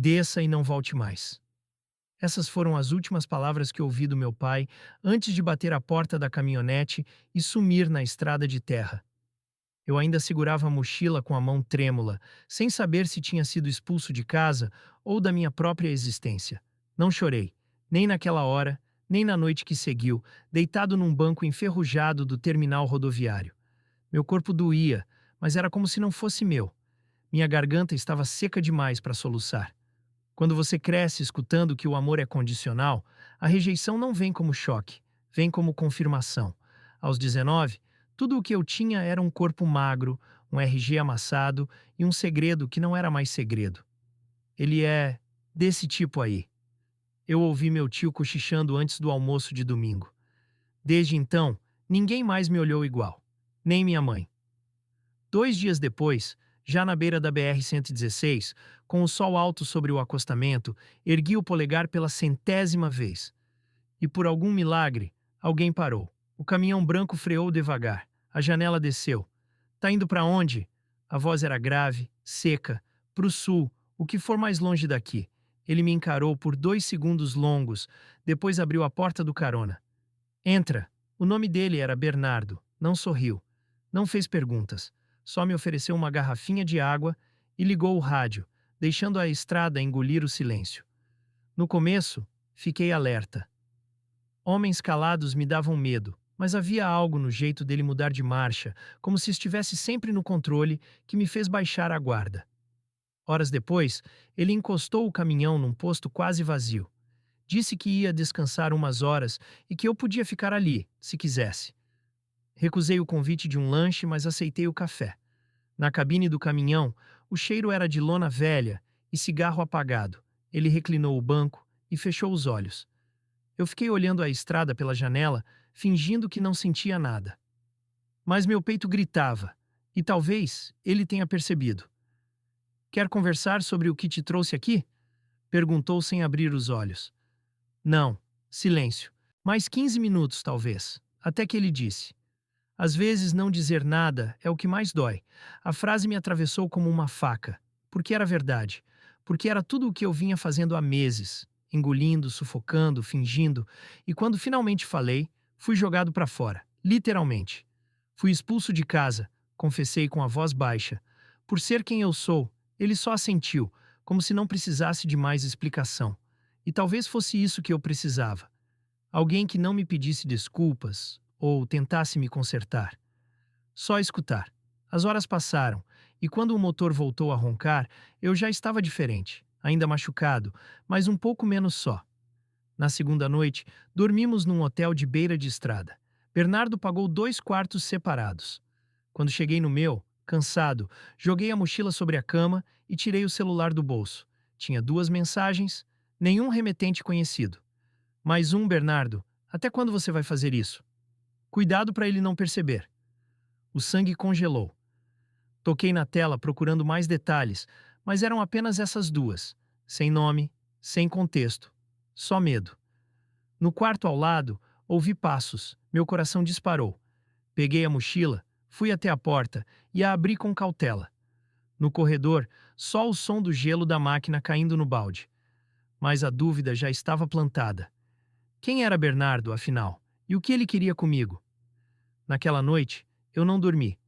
Desça e não volte mais. Essas foram as últimas palavras que ouvi do meu pai antes de bater a porta da caminhonete e sumir na estrada de terra. Eu ainda segurava a mochila com a mão trêmula, sem saber se tinha sido expulso de casa ou da minha própria existência. Não chorei, nem naquela hora, nem na noite que seguiu, deitado num banco enferrujado do terminal rodoviário. Meu corpo doía, mas era como se não fosse meu. Minha garganta estava seca demais para soluçar. Quando você cresce escutando que o amor é condicional, a rejeição não vem como choque, vem como confirmação. Aos 19, tudo o que eu tinha era um corpo magro, um RG amassado e um segredo que não era mais segredo. Ele é desse tipo aí. Eu ouvi meu tio cochichando antes do almoço de domingo. Desde então, ninguém mais me olhou igual. Nem minha mãe. 2 dias depois, já na beira da BR-116, com o sol alto sobre o acostamento, ergui o polegar pela 100ª vez. E por algum milagre, alguém parou. O caminhão branco freou devagar. A janela desceu. Tá indo para onde? A voz era grave, seca. Pro sul, o que for mais longe daqui. Ele me encarou por 2 segundos longos, depois abriu a porta do carona. Entra. O nome dele era Bernardo. Não sorriu. Não fez perguntas. Só me ofereceu uma garrafinha de água e ligou o rádio, deixando a estrada engolir o silêncio. No começo, fiquei alerta. Homens calados me davam medo, mas havia algo no jeito dele mudar de marcha, como se estivesse sempre no controle, que me fez baixar a guarda. Horas depois, ele encostou o caminhão num posto quase vazio. Disse que ia descansar umas horas e que eu podia ficar ali, se quisesse. Recusei o convite de um lanche, mas aceitei o café. Na cabine do caminhão, o cheiro era de lona velha e cigarro apagado. Ele reclinou o banco e fechou os olhos. Eu fiquei olhando a estrada pela janela, fingindo que não sentia nada. Mas meu peito gritava, e talvez ele tenha percebido. Quer conversar sobre o que te trouxe aqui? Perguntou sem abrir os olhos. Não, silêncio. Mais 15 minutos, talvez. Até que ele disse. Às vezes, não dizer nada é o que mais dói. A frase me atravessou como uma faca. Porque era verdade. Porque era tudo o que eu vinha fazendo há meses. Engolindo, sufocando, fingindo. E quando finalmente falei, fui jogado para fora. Literalmente. Fui expulso de casa, confessei com a voz baixa. Por ser quem eu sou, ele só assentiu, como se não precisasse de mais explicação. E talvez fosse isso que eu precisava. Alguém que não me pedisse desculpas ou tentasse me consertar. Só escutar. As horas passaram, e quando o motor voltou a roncar, eu já estava diferente, ainda machucado, mas um pouco menos só. Na segunda noite, dormimos num hotel de beira de estrada. Bernardo pagou 2 quartos separados. Quando cheguei no meu, cansado, joguei a mochila sobre a cama e tirei o celular do bolso. Tinha 2 mensagens, nenhum remetente conhecido. Mais um, Bernardo. Até quando você vai fazer isso? Cuidado para ele não perceber. O sangue congelou. Toquei na tela procurando mais detalhes, mas eram apenas essas duas. Sem nome, sem contexto. Só medo. No quarto ao lado, ouvi passos. Meu coração disparou. Peguei a mochila, fui até a porta e a abri com cautela. No corredor, só o som do gelo da máquina caindo no balde. Mas a dúvida já estava plantada. Quem era Bernardo, afinal? E o que ele queria comigo? Naquela noite, eu não dormi.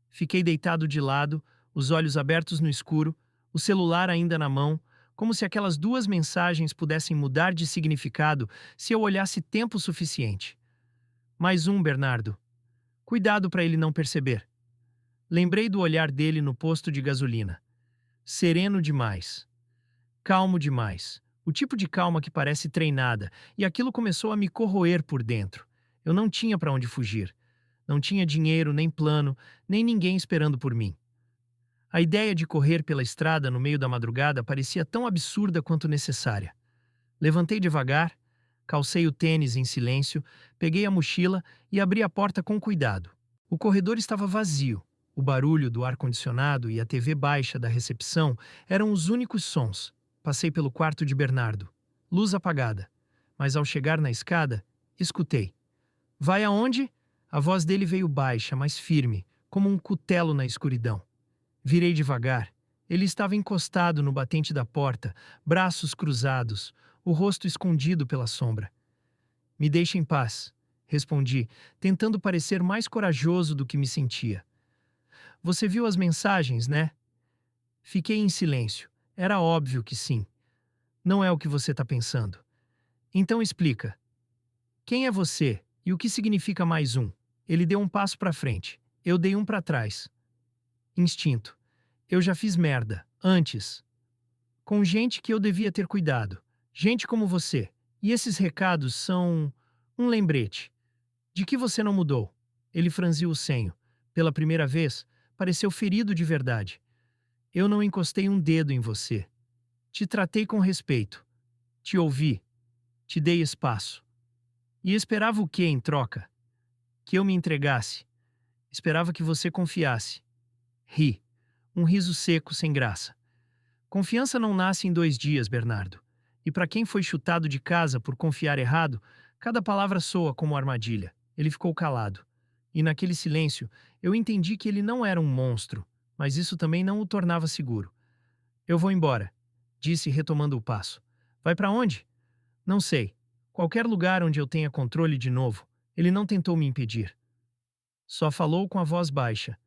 Fiquei deitado de lado, os olhos abertos no escuro, o celular ainda na mão, como se aquelas 2 mensagens pudessem mudar de significado se eu olhasse tempo suficiente. Mais um, Bernardo. Cuidado para ele não perceber. Lembrei do olhar dele no posto de gasolina. Sereno demais. Calmo demais. O tipo de calma que parece treinada, e aquilo começou a me corroer por dentro. Eu não tinha para onde fugir. Não tinha dinheiro, nem plano, nem ninguém esperando por mim. A ideia de correr pela estrada no meio da madrugada parecia tão absurda quanto necessária. Levantei devagar, calcei o tênis em silêncio, peguei a mochila e abri a porta com cuidado. O corredor estava vazio. O barulho do ar-condicionado e a TV baixa da recepção eram os únicos sons. Passei pelo quarto de Bernardo. Luz apagada. Mas ao chegar na escada, escutei. Vai aonde? A voz dele veio baixa, mas firme, como um cutelo na escuridão. Virei devagar, Ele estava encostado no batente da porta, braços cruzados, o rosto escondido pela sombra. Me deixe em paz, respondi, tentando parecer mais corajoso do que me sentia. Você viu as mensagens, né? Fiquei em silêncio. Era óbvio que sim. Não é o que você está pensando. Então explica. Quem é você e o que significa mais um? Ele deu um passo para frente. Eu dei um para trás. Instinto. Eu já fiz merda, antes. Com gente que eu devia ter cuidado. Gente como você. E esses recados são um lembrete. De que você não mudou? Ele franziu o senho. Pela primeira vez, pareceu ferido de verdade. Eu não encostei um dedo em você. Te tratei com respeito. Te ouvi. Te dei espaço. E esperava o quê em troca? Que eu me entregasse. Esperava que você confiasse. Ri. Um riso seco sem graça. Confiança não nasce em 2 dias, Bernardo. E para quem foi chutado de casa por confiar errado, cada palavra soa como armadilha. Ele ficou calado. E naquele silêncio, eu entendi que ele não era um monstro, mas isso também não o tornava seguro. Eu vou embora, disse retomando o passo. Vai para onde? Não sei. Qualquer lugar onde eu tenha controle de novo. Ele não tentou me impedir. Só falou com a voz baixa.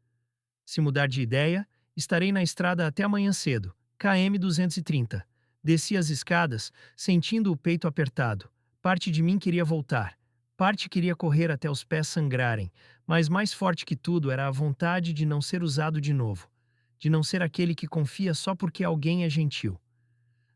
Se mudar de ideia, estarei na estrada até amanhã cedo. KM 230. Desci as escadas, sentindo o peito apertado. Parte de mim queria voltar. Parte queria correr até os pés sangrarem, mas mais forte que tudo era a vontade de não ser usado de novo. De não ser aquele que confia só porque alguém é gentil.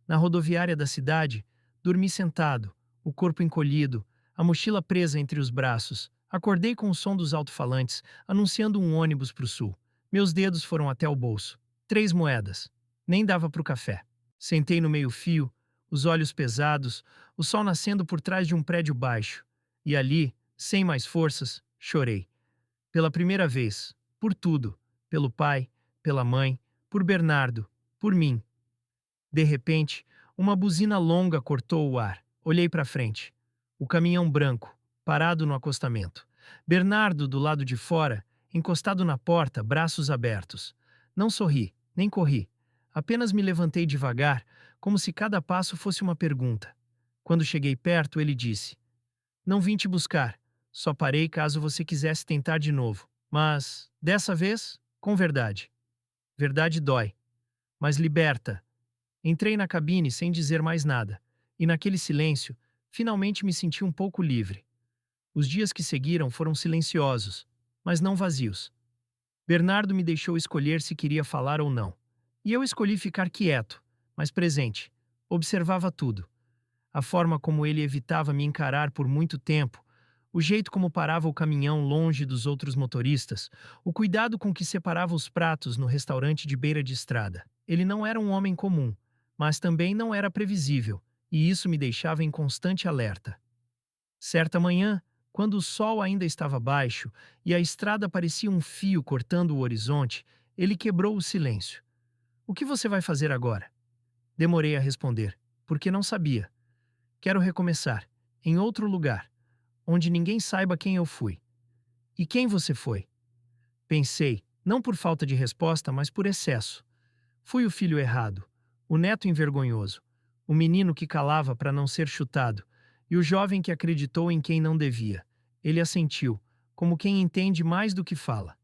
Na rodoviária da cidade, dormi sentado, o corpo encolhido, a mochila presa entre os braços. Acordei com o som dos alto-falantes, anunciando um ônibus para o sul. Meus dedos foram até o bolso. 3 moedas. Nem dava para o café. Sentei no meio-fio, os olhos pesados, o sol nascendo por trás de um prédio baixo. E ali, sem mais forças, chorei. Pela primeira vez. Por tudo. Pelo pai, pela mãe, por Bernardo, por mim. De repente, uma buzina longa cortou o ar. Olhei para frente. O caminhão branco, parado no acostamento. Bernardo do lado de fora, encostado na porta, braços abertos. Não sorri, nem corri. Apenas me levantei devagar, como se cada passo fosse uma pergunta. Quando cheguei perto, ele disse: Não vim te buscar. Só parei caso você quisesse tentar de novo. Mas, dessa vez, com verdade. Verdade dói. Mas liberta. Entrei na cabine sem dizer mais nada, e naquele silêncio, finalmente me senti um pouco livre. Os dias que seguiram foram silenciosos, mas não vazios. Bernardo me deixou escolher se queria falar ou não. E eu escolhi ficar quieto, mas presente. Observava tudo. A forma como ele evitava me encarar por muito tempo, o jeito como parava o caminhão longe dos outros motoristas, o cuidado com que separava os pratos no restaurante de beira de estrada. Ele não era um homem comum, mas também não era previsível, e isso me deixava em constante alerta. Certa manhã, quando o sol ainda estava baixo e a estrada parecia um fio cortando o horizonte, ele quebrou o silêncio. O que você vai fazer agora? Demorei a responder, porque não sabia. Quero recomeçar, em outro lugar, onde ninguém saiba quem eu fui. E quem você foi? Pensei, não por falta de resposta, mas por excesso. Fui o filho errado, o neto envergonhoso, o menino que calava para não ser chutado, e o jovem que acreditou em quem não devia. Ele assentiu, como quem entende mais do que fala.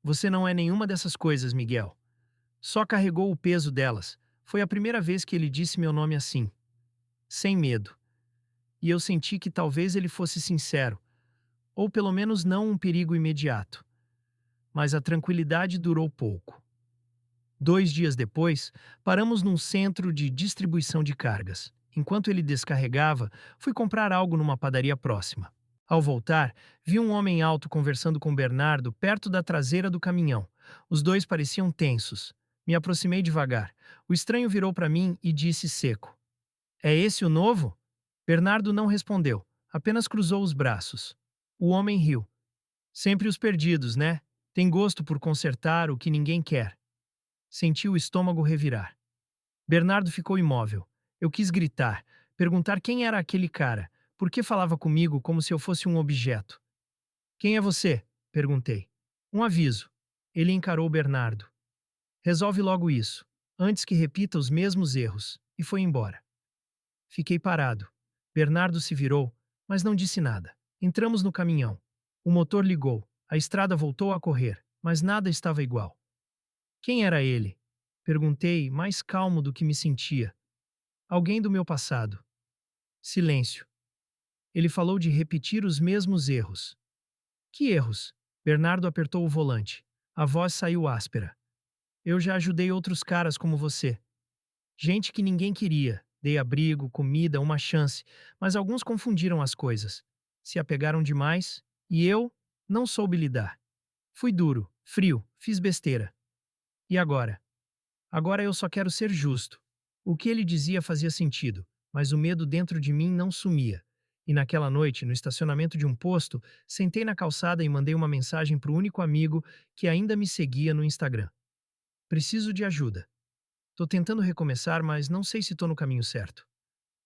Você não é nenhuma dessas coisas, Miguel. Só carregou o peso delas. Foi a primeira vez que ele disse meu nome assim. Sem medo. E eu senti que talvez ele fosse sincero, ou pelo menos não um perigo imediato. Mas a tranquilidade durou pouco. 2 dias depois, paramos num centro de distribuição de cargas. Enquanto ele descarregava, fui comprar algo numa padaria próxima. Ao voltar, vi um homem alto conversando com Bernardo perto da traseira do caminhão. Os dois pareciam tensos. Me aproximei devagar. O estranho virou para mim e disse seco: É esse o novo? Bernardo não respondeu, apenas cruzou os braços. O homem riu. Sempre os perdidos, né? Tem gosto por consertar o que ninguém quer. Senti o estômago revirar. Bernardo ficou imóvel. Eu quis gritar, perguntar quem era aquele cara, por que falava comigo como se eu fosse um objeto. Quem é você? Perguntei. Um aviso. Ele encarou Bernardo. Resolve logo isso, antes que repita os mesmos erros, e foi embora. Fiquei parado. Bernardo se virou, mas não disse nada. Entramos no caminhão. O motor ligou, a estrada voltou a correr, mas nada estava igual. Quem era ele? Perguntei, mais calmo do que me sentia. Alguém do meu passado. Silêncio. Ele falou de repetir os mesmos erros. Que erros? Bernardo apertou o volante. A voz saiu áspera. Eu já ajudei outros caras como você. Gente que ninguém queria. Dei abrigo, comida, uma chance, mas alguns confundiram as coisas. Se apegaram demais, e eu não soube lidar. Fui duro, frio, fiz besteira. E agora? Agora eu só quero ser justo. O que ele dizia fazia sentido, mas o medo dentro de mim não sumia. E naquela noite, no estacionamento de um posto, sentei na calçada e mandei uma mensagem para o único amigo que ainda me seguia no Instagram. Preciso de ajuda. Tô tentando recomeçar, mas não sei se tô no caminho certo.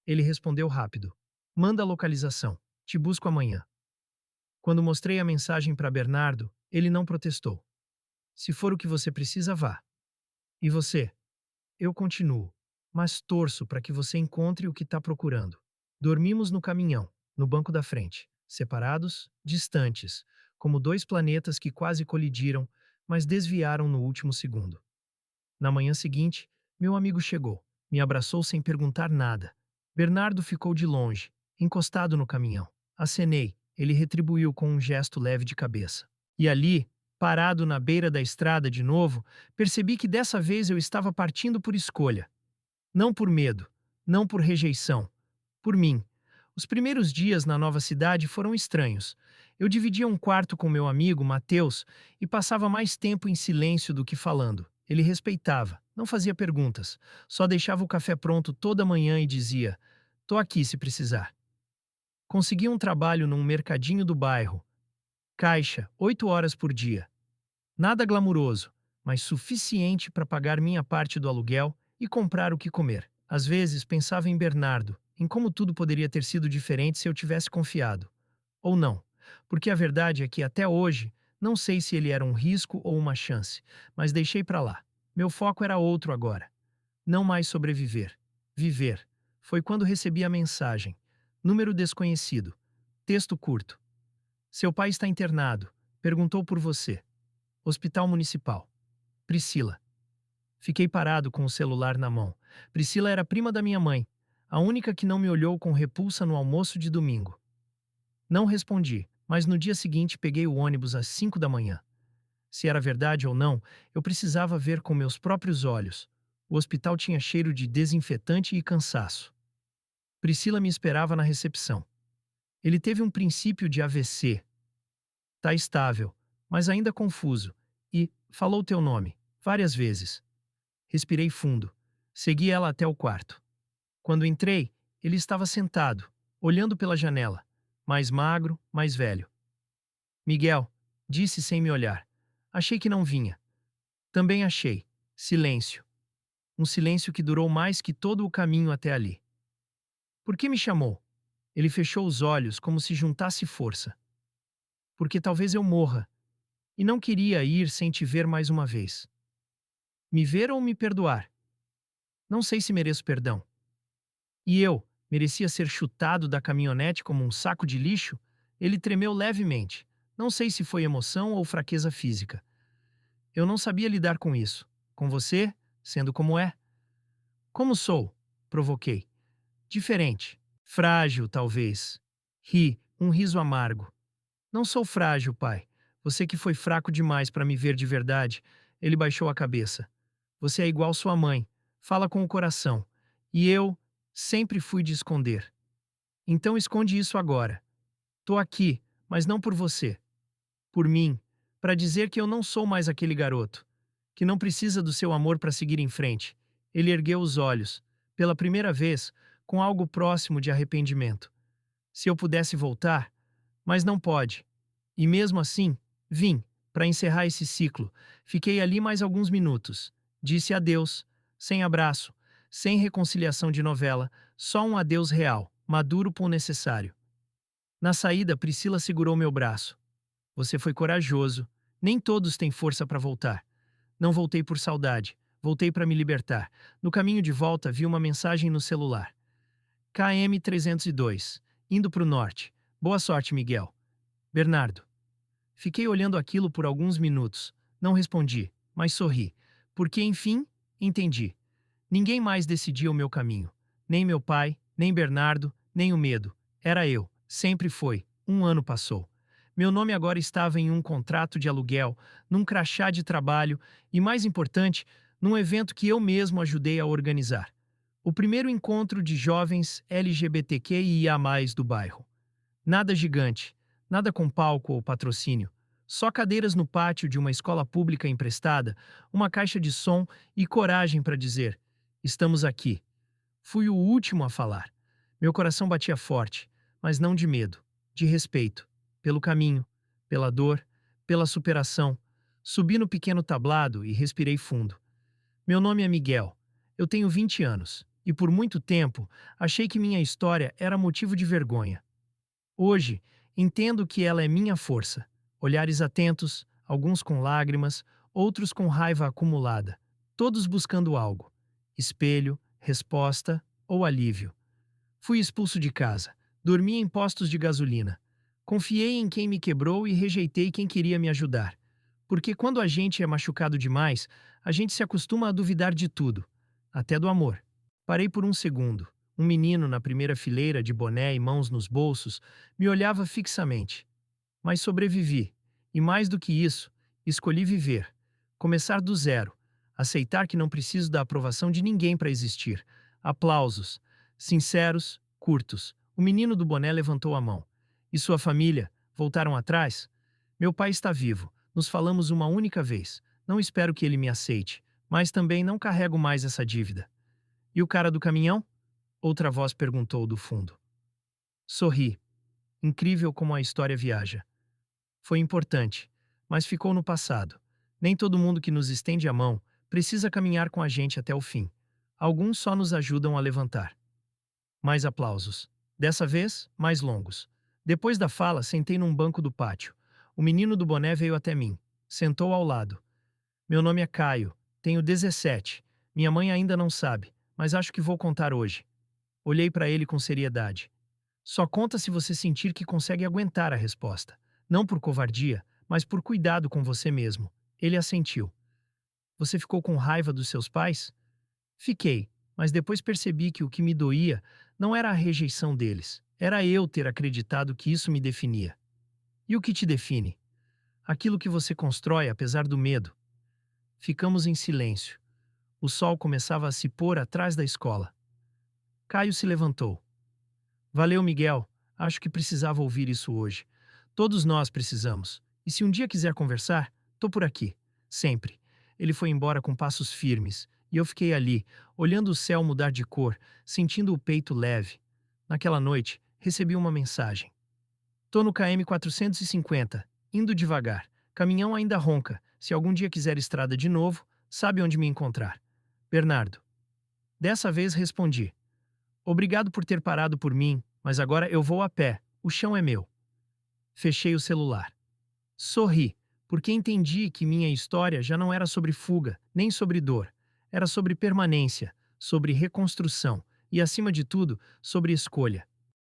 Ele respondeu rápido. Manda a localização. Te busco amanhã. Quando mostrei a mensagem para Bernardo, ele não protestou. Se for o que você precisa, vá. E você? Eu continuo, mas torço para que você encontre o que está procurando. Dormimos no caminhão, no banco da frente, separados, distantes, como dois planetas que quase colidiram, mas desviaram no último segundo. Na manhã seguinte, meu amigo chegou, me abraçou sem perguntar nada. Bernardo ficou de longe, encostado no caminhão. Acenei, ele retribuiu com um gesto leve de cabeça. E ali, parado na beira da estrada de novo, percebi que dessa vez eu estava partindo por escolha. Não por medo, não por rejeição. Por mim. Os primeiros dias na nova cidade foram estranhos. Eu dividia um quarto com meu amigo, Mateus, e passava mais tempo em silêncio do que falando. Ele respeitava, não fazia perguntas, só deixava o café pronto toda manhã e dizia: "Tô aqui se precisar." Consegui um trabalho num mercadinho do bairro. Caixa, 8 horas por dia. Nada glamuroso, mas suficiente para pagar minha parte do aluguel e comprar o que comer. Às vezes pensava em Bernardo, em como tudo poderia ter sido diferente se eu tivesse confiado. Ou não, porque a verdade é que até hoje não sei se ele era um risco ou uma chance, mas deixei para lá. Meu foco era outro agora. Não mais sobreviver. Viver. Foi quando recebi a mensagem. Número desconhecido. Texto curto. Seu pai está internado. Perguntou por você. Hospital Municipal. Priscila. Fiquei parado com o celular na mão. Priscila era prima da minha mãe, a única que não me olhou com repulsa no almoço de domingo. Não respondi, mas no dia seguinte peguei o ônibus às 5 da manhã. Se era verdade ou não, eu precisava ver com meus próprios olhos. O hospital tinha cheiro de desinfetante e cansaço. Priscila me esperava na recepção. Ele teve um princípio de AVC. Tá estável, mas ainda confuso. E falou teu nome, várias vezes. Respirei fundo. Segui ela até o quarto. Quando entrei, ele estava sentado, olhando pela janela, mais magro, mais velho. Miguel, disse sem me olhar. Achei que não vinha. Também achei. Silêncio. Um silêncio que durou mais que todo o caminho até ali. Por que me chamou? Ele fechou os olhos como se juntasse força. Porque talvez eu morra. E não queria ir sem te ver mais uma vez. Me ver ou me perdoar? Não sei se mereço perdão. E eu, merecia ser chutado da caminhonete como um saco de lixo? Ele tremeu levemente. Não sei se foi emoção ou fraqueza física. Eu não sabia lidar com isso. Com você, sendo como é. Como sou? Provoquei. Diferente. Frágil, talvez. Ri, um riso amargo. Não sou frágil, pai. Você que foi fraco demais para me ver de verdade. Ele baixou a cabeça. Você é igual sua mãe. Fala com o coração. E eu sempre fui de esconder. Então esconde isso agora. Tô aqui, mas não por você. Por mim, para dizer que eu não sou mais aquele garoto, que não precisa do seu amor para seguir em frente. Ele ergueu os olhos, pela primeira vez, com algo próximo de arrependimento. Se eu pudesse voltar, mas não pode. E mesmo assim, vim, para encerrar esse ciclo. Fiquei ali mais alguns minutos. Disse adeus, sem abraço, sem reconciliação de novela, só um adeus real, maduro por necessário. Na saída, Priscila segurou meu braço. Você foi corajoso. Nem todos têm força para voltar. Não voltei por saudade, voltei para me libertar. No caminho de volta, vi uma mensagem no celular. KM 302, indo para o norte. Boa sorte, Miguel. Bernardo. Fiquei olhando aquilo por alguns minutos. Não respondi, mas sorri, porque, enfim, entendi. Ninguém mais decidia o meu caminho. Nem meu pai, nem Bernardo, nem o medo. Era eu, sempre foi. Um ano passou. Meu nome agora estava em um contrato de aluguel, num crachá de trabalho e, mais importante, num evento que eu mesmo ajudei a organizar. O primeiro encontro de jovens LGBTQIA+ do bairro. Nada gigante, nada com palco ou patrocínio. Só cadeiras no pátio de uma escola pública emprestada, uma caixa de som e coragem para dizer: estamos aqui. Fui o último a falar. Meu coração batia forte, mas não de medo, de respeito. Pelo caminho, pela dor, pela superação. Subi no pequeno tablado e respirei fundo. Meu nome é Miguel. Eu tenho 20 anos, e por muito tempo achei que minha história era motivo de vergonha. Hoje, entendo que ela é minha força. Olhares atentos, alguns com lágrimas, outros com raiva acumulada, todos buscando algo: espelho, resposta ou alívio. Fui expulso de casa, dormi em postos de gasolina. Confiei em quem me quebrou e rejeitei quem queria me ajudar. Porque quando a gente é machucado demais, a gente se acostuma a duvidar de tudo, até do amor. Parei por um segundo. Um menino na primeira fileira, de boné e mãos nos bolsos, me olhava fixamente. Mas sobrevivi. E mais do que isso, escolhi viver. Começar do zero. Aceitar que não preciso da aprovação de ninguém para existir. Aplausos. Sinceros, curtos. O menino do boné levantou a mão. E sua família? Voltaram atrás? Meu pai está vivo. Nos falamos uma única vez. Não espero que ele me aceite, mas também não carrego mais essa dívida. E o cara do caminhão? Outra voz perguntou do fundo. Sorri. Incrível como a história viaja. Foi importante, mas ficou no passado. Nem todo mundo que nos estende a mão precisa caminhar com a gente até o fim. Alguns só nos ajudam a levantar. Mais aplausos. Dessa vez, mais longos. Depois da fala, sentei num banco do pátio. O menino do boné veio até mim. Sentou ao lado. Meu nome é Caio. Tenho 17. Minha mãe ainda não sabe, mas acho que vou contar hoje. Olhei para ele com seriedade. Só conta se você sentir que consegue aguentar a resposta. Não por covardia, mas por cuidado com você mesmo. Ele assentiu. Você ficou com raiva dos seus pais? Fiquei, mas depois percebi que o que me doía não era a rejeição deles. Era eu ter acreditado que isso me definia. E o que te define? Aquilo que você constrói apesar do medo. Ficamos em silêncio. O sol começava a se pôr atrás da escola. Caio se levantou. Valeu, Miguel. Acho que precisava ouvir isso hoje. Todos nós precisamos. E se um dia quiser conversar, tô por aqui. Sempre. Ele foi embora com passos firmes, e eu fiquei ali, olhando o céu mudar de cor, sentindo o peito leve. Naquela noite, recebi uma mensagem. Tô no KM 450, indo devagar. Caminhão ainda ronca. Se algum dia quiser estrada de novo, sabe onde me encontrar. Bernardo. Dessa vez respondi. Obrigado por ter parado por mim, mas agora eu vou a pé. O chão é meu. Fechei o celular. Sorri, porque entendi que minha história já não era sobre fuga, nem sobre dor. Era sobre permanência, sobre reconstrução e, acima de tudo, sobre escolha.